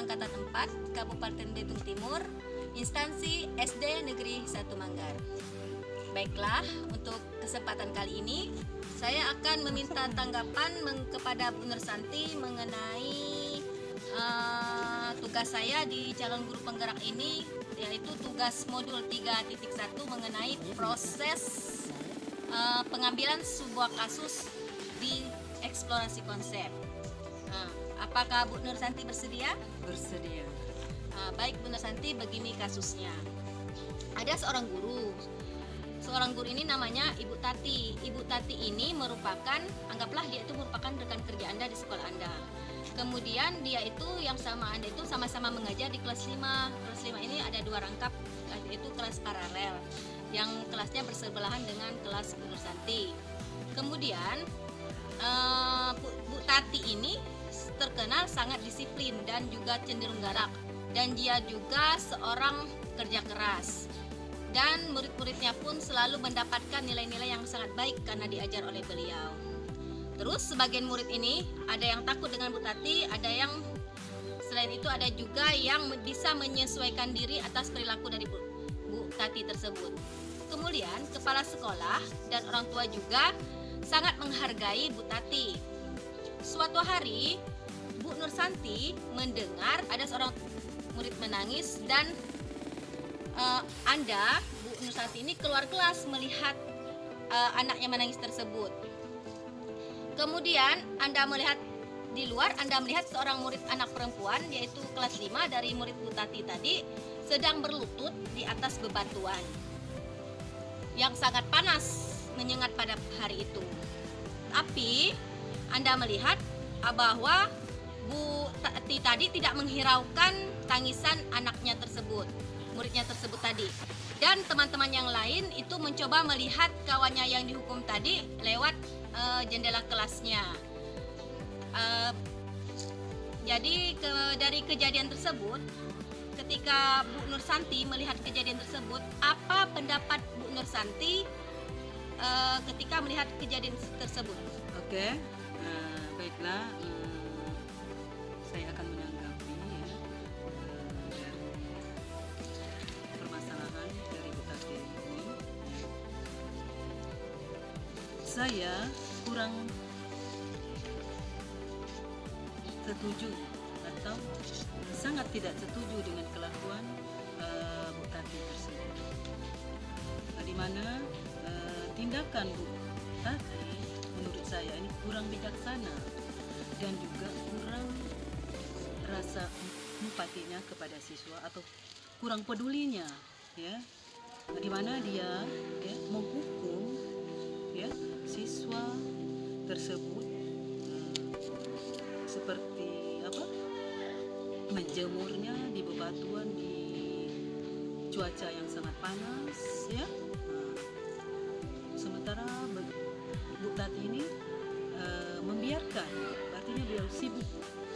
Angkatan 4 Kabupaten Belitung Timur, instansi SD Negeri 1 Manggar. Baiklah, untuk kesempatan kali ini saya akan meminta tanggapan kepada Bu Nursanti mengenai tugas saya di calon guru penggerak ini, yaitu tugas modul 3.1 mengenai proses pengambilan sebuah kasus di eksplorasi konsep. Apakah Bu Nursanti bersedia? Bersedia. Baik Bu Nursanti, begini kasusnya. Ada seorang guru ini namanya Ibu Tati. Ibu Tati ini merupakan, anggaplah dia itu merupakan rekan kerja Anda di sekolah Anda. Kemudian dia itu yang sama Anda itu sama-sama mengajar di kelas 5. Kelas 5 ini ada 2 rangkap, yaitu kelas paralel yang kelasnya bersebelahan dengan kelas Bu Nursanti. Kemudian Bu Tati ini terkenal sangat disiplin dan juga cenderung galak, dan dia juga seorang kerja keras, dan murid-muridnya pun selalu mendapatkan nilai-nilai yang sangat baik karena diajar oleh beliau. Terus sebagian murid ini ada yang takut dengan Bu Tati, ada yang selain itu ada juga yang bisa menyesuaikan diri atas perilaku dari Bu Tati tersebut. Kemudian kepala sekolah dan orang tua juga sangat menghargai Bu Tati. Suatu hari Bu Nursanti mendengar ada seorang murid menangis, dan Anda, Bu Nursanti ini keluar kelas melihat anaknya menangis tersebut. Kemudian Anda melihat di luar, Anda melihat seorang murid anak perempuan, yaitu kelas 5 dari murid Bu Tati tadi, sedang berlutut di atas bebatuan yang sangat panas menyengat pada hari itu. Tapi Anda melihat bahwa Bu Tati tadi tidak menghiraukan tangisan anaknya tersebut, muridnya tersebut tadi. Dan teman-teman yang lain itu mencoba melihat kawannya yang dihukum tadi lewat jendela kelasnya. Jadi dari kejadian tersebut, ketika Bu Nursanti melihat kejadian tersebut, apa pendapat Bu Nursanti ketika melihat kejadian tersebut? Oke, baiklah, saya akan menanggapi dari permasalahan dari Bu Tati ini. Saya kurang setuju atau sangat tidak setuju dengan kelakuan Bu Tati tersebut, di mana tindakan Bu Tati menurut saya ini kurang bijaksana dan juga kurang rasa empatinya kepada siswa, atau kurang pedulinya, ya, di mana dia menghukum siswa tersebut seperti menjemurnya di bebatuan di cuaca yang sangat panas, ya. Sementara Bu Tati ini membiarkan, artinya dia sibuk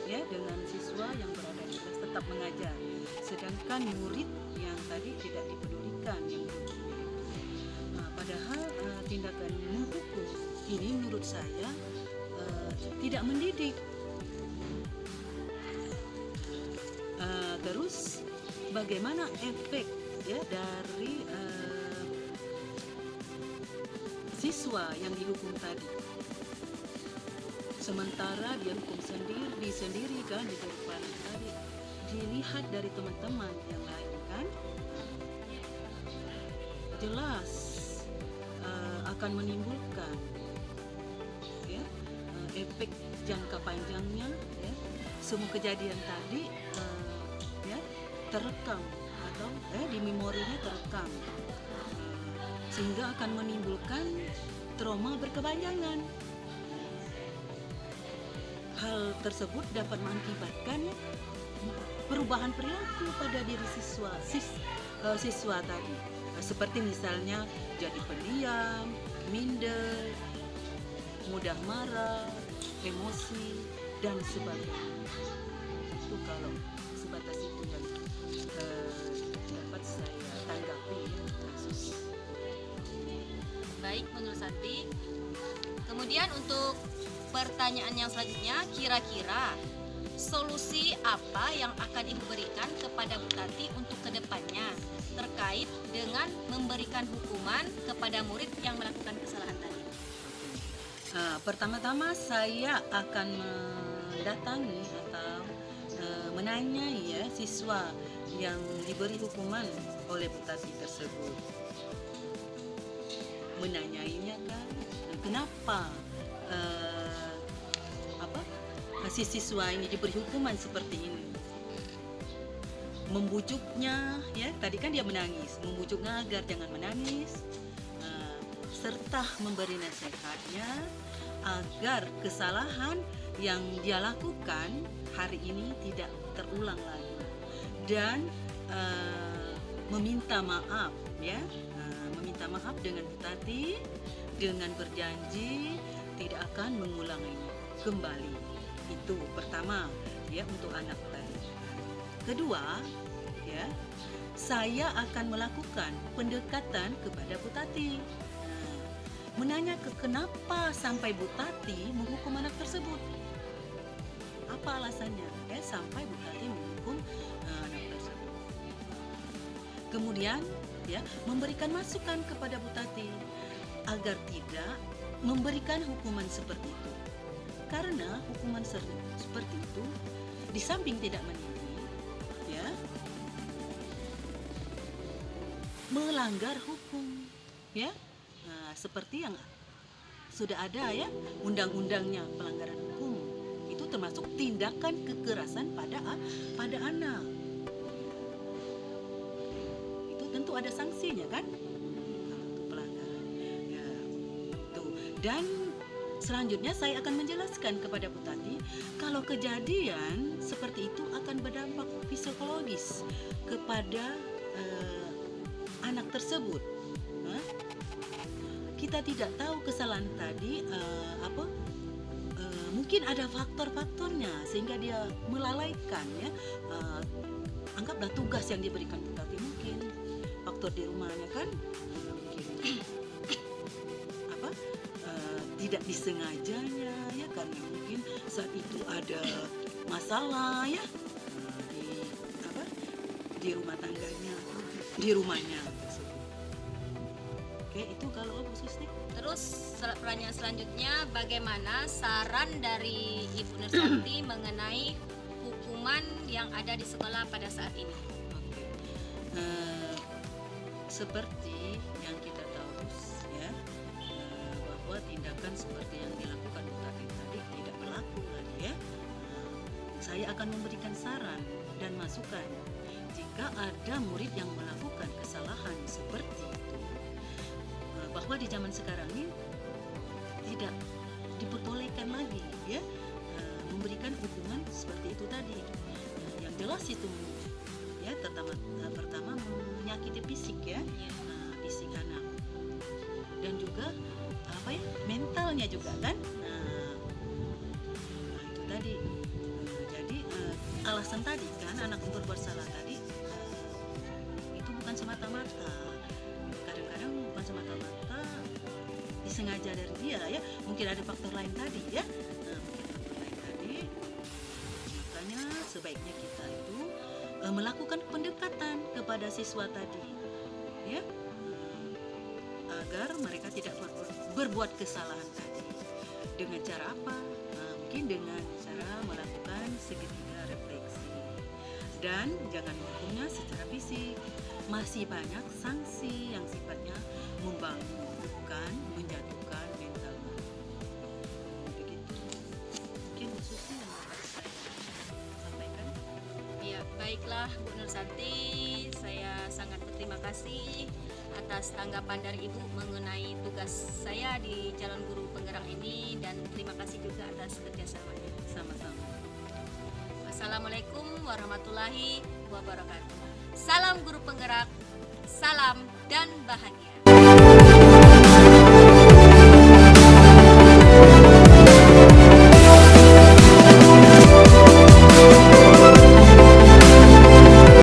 ya dengan siswa yang berada di kelas tetap mengajar, sedangkan murid yang tadi tidak dipedulikan yang berhukum. Padahal tindakan menghukum ini menurut saya tidak mendidik. Terus bagaimana efek ya dari siswa yang dihukum tadi? Sementara dia hukum sendiri kan di depan tadi, dilihat dari teman-teman yang lain kan, jelas akan menimbulkan efek jangka panjangnya, ya. Semua kejadian tadi terekam atau di memorinya terekam, sehingga akan menimbulkan trauma berkepanjangan. Hal tersebut dapat mengakibatkan perubahan perilaku pada diri siswa tadi, seperti misalnya jadi pendiam, minder, mudah marah, emosi, dan sebagainya. Itu kalau sebatas itu yang dapat saya tanggapi kasus. Baik, menurut Santi. Kemudian untuk pertanyaan yang selanjutnya, kira-kira solusi apa yang akan Ibu berikan kepada Bu Tati untuk kedepannya terkait dengan memberikan hukuman kepada murid yang melakukan kesalahan tadi? Pertama-tama saya akan mendatangi atau menanyai ya siswa yang diberi hukuman oleh Bu Tati tersebut. Menanyainya kan, kenapa si siswa ini diberi hukuman seperti ini. Membujuknya, ya tadi kan dia menangis, membujuknya agar jangan menangis, serta memberi nasihatnya agar kesalahan yang dia lakukan hari ini tidak terulang lagi, dan meminta maaf ya, meminta maaf dengan Bu Tati dengan berjanji tidak akan mengulanginya kembali. Itu pertama ya untuk anak tadi. Kedua ya, saya akan melakukan pendekatan kepada Bu Tati, menanya kenapa sampai Bu Tati menghukum anak tersebut, apa alasannya ya sampai Bu Tati menghukum anak tersebut. Kemudian ya, memberikan masukan kepada Bu Tati agar tidak memberikan hukuman seperti itu, karena hukuman seperti itu di samping tidak mendidik ya, melanggar hukum ya. Nah, seperti yang sudah ada ya undang-undangnya, pelanggaran hukum itu termasuk tindakan kekerasan pada anak. Itu tentu ada sanksinya kan, untuk pelanggaran ya, itu. Dan selanjutnya saya akan menjelaskan kepada Bu Tati kalau kejadian seperti itu akan berdampak psikologis kepada anak tersebut. Kita tidak tahu kesalahan tadi mungkin ada faktor-faktornya sehingga dia melalaikan ya. Anggaplah tugas yang diberikan Bu Tati, mungkin faktor di rumahnya kan, mungkin tidak disengajanya ya, karena mungkin saat itu ada masalah ya di rumah tangganya, di rumahnya tersebut. Oke, itu kalau Bu Susti. Terus pertanyaan selanjutnya, bagaimana saran dari Ibu Nursanti mengenai hukuman yang ada di sekolah pada saat ini? Oke. Seperti yang kita tahu ya, bahwa tindakan seperti yang dilakukan Bu Tati tadi tidak berlaku lagi ya. Saya akan memberikan saran dan masukan jika ada murid yang melakukan kesalahan seperti itu, bahwa di zaman sekarang ini tidak diperbolehkan lagi ya, memberikan hukuman seperti itu tadi. Yang jelas itu ya, pertama menyakiti fisik ya, fisik anak, dan juga mentalnya juga kan. Itu tadi. Jadi alasan tadi kan anak berbuat salah tadi itu bukan semata-mata, kadang-kadang bukan semata-mata disengaja dari dia ya, mungkin ada faktor lain tadi ya. Mungkin faktor lain tadi, makanya sebaiknya kita itu melakukan pendekatan kepada siswa tadi ya, agar mereka tidak berbuat kesalahan tadi. Dengan cara apa? Mungkin dengan cara melakukan segitiga refleksi, dan jangan menghukumnya secara fisik. Masih banyak sanksi yang sifatnya membangun, bukan menjatuhkan mental. Begitu. Mungkin khususnya yang dapat saya sampaikan. Ya, baiklah Bu Nursanti, saya sangat berterima kasih atas tanggapan dari Ibu mengenai tugas saya di calon guru penggerak ini, dan terima kasih juga atas kerjasamanya. Sama-sama. Wassalamualaikum warahmatullahi wabarakatuh. Salam guru penggerak, salam dan bahagia.